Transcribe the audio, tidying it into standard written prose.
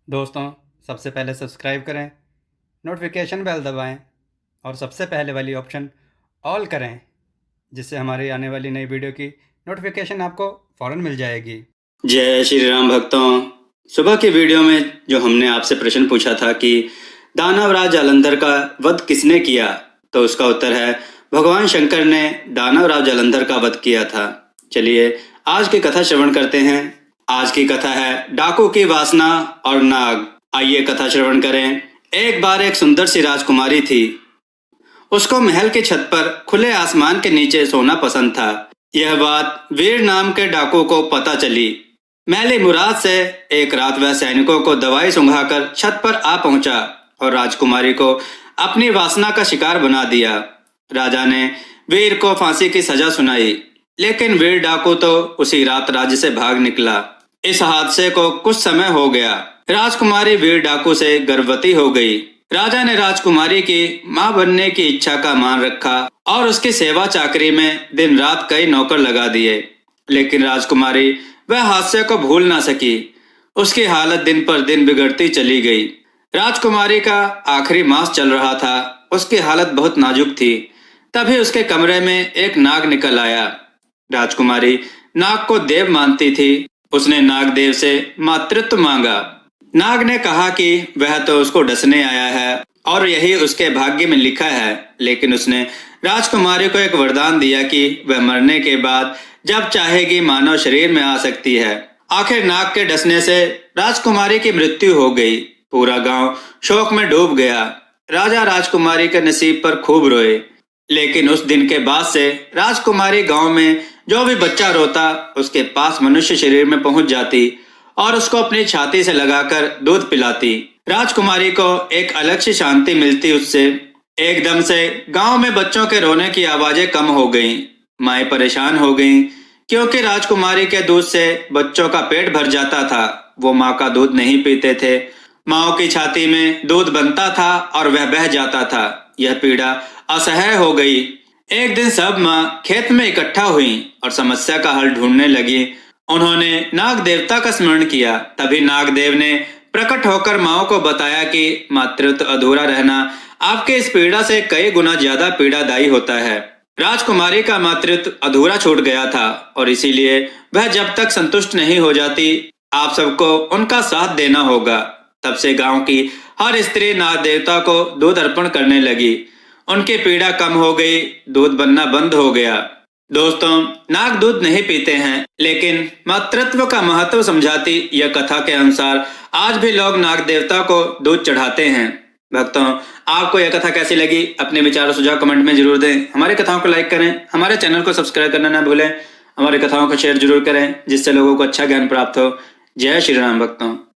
दोस्तों, सबसे पहले सब्सक्राइब करें, नोटिफिकेशन बेल दबाएं और सबसे पहले वाली ऑप्शन ऑल करें, जिससे हमारी आने वाली नई वीडियो की नोटिफिकेशन आपको फ़ौरन मिल जाएगी। जय श्री राम भक्तों। सुबह की वीडियो में जो हमने आपसे प्रश्न पूछा था कि दानवराज जालंधर का वध किसने किया, तो उसका उत्तर है भगवान शंकर ने दानवराज जालंधर का वध किया था। चलिए आज की कथा श्रवण करते हैं। आज की कथा है डाकू की वासना और नाग। आइए कथा श्रवण करें। एक बार एक सुंदर सी राजकुमारी थी। उसको महल की छत पर खुले आसमान के नीचे सोना पसंद था। यह बात वीर नाम के डाकू को पता चली। मैली मुराद से एक रात वह सैनिकों को दवाई सुंघाकर छत पर आ पहुंचा और राजकुमारी को अपनी वासना का शिकार बना दिया। राजा ने वीर को फांसी की सजा सुनाई, लेकिन वीर डाकू तो उसी रात राज्य से भाग निकला। इस हादसे को कुछ समय हो गया। राजकुमारी वीर डाकू से गर्भवती हो गई। राजा ने राजकुमारी की मां बनने की इच्छा का मान रखा और उसकी सेवा चाकरी में दिन रात कई नौकर लगा दिए, लेकिन राजकुमारी वह हादसे को भूल ना सकी। उसकी हालत दिन पर दिन बिगड़ती चली गई। राजकुमारी का आखिरी मास चल रहा था। उसकी हालत बहुत नाजुक थी। तभी उसके कमरे में एक नाग निकल आया। राजकुमारी नाग को देव मानती थी। उसने नाग देव से मातृत्व मांगा। नाग ने कहा कि वह तो उसको डसने आया है और यही उसके भाग्य में लिखा है, लेकिन उसने राजकुमारी को एक वरदान दिया कि वह मरने के बाद जब चाहेगी मानव शरीर में आ सकती है। आखिर नाग के डसने से राजकुमारी की मृत्यु हो गई। पूरा गांव शोक में डूब गया। राजा राजकुमारी के नसीब पर खूब रोए, लेकिन उस दिन के बाद से राजकुमारी गांव में जो भी बच्चा रोता उसके पास मनुष्य शरीर में पहुंच जाती और उसको अपनी छाती से लगाकर दूध पिलाती। राजकुमारी को एक अलग सी शांति मिलती उससे। एकदम से गांव में बच्चों के रोने की आवाजें कम हो गईं। माएं परेशान हो गईं, क्योंकि राजकुमारी के दूध से बच्चों का पेट भर जाता था। वो माँ का दूध नहीं पीते थे। माओ की छाती में दूध बनता था और वह बह जाता था। यह पीड़ा असह्य हो गई। एक दिन सब माँ खेत में इकट्ठा हुई और समस्या का हल ढूंढने लगी। उन्होंने नाग देवता का स्मरण किया। तभी नाग देव ने प्रकट होकर माओ को बताया कि मातृत्व अधूरा रहना आपके इस पीड़ा से कई गुना ज्यादा पीड़ादायी होता है। राजकुमारी का मातृत्व अधूरा छूट गया था और इसीलिए वह जब तक संतुष्ट नहीं हो जाती, आप सबको उनका साथ देना होगा। तब से गांव की हर स्त्री नाग देवता को दूध अर्पण करने लगी। उनकी पीड़ा कम हो गई। दूध बनना बंद हो गया। दोस्तों, नाग दूध नहीं पीते हैं, लेकिन मातृत्व का महत्व समझाती यह कथा के अनुसार आज भी लोग नाग देवता को दूध चढ़ाते हैं। भक्तों, आपको यह कथा कैसी लगी? अपने विचार और सुझाव कमेंट में जरूर दें। हमारे कथाओं को लाइक करें, हमारे चैनल को सब्सक्राइब करना ना भूलें। हमारे कथाओं को शेयर जरूर करें, जिससे लोगों को अच्छा ज्ञान प्राप्त हो। जय श्री राम भक्तों।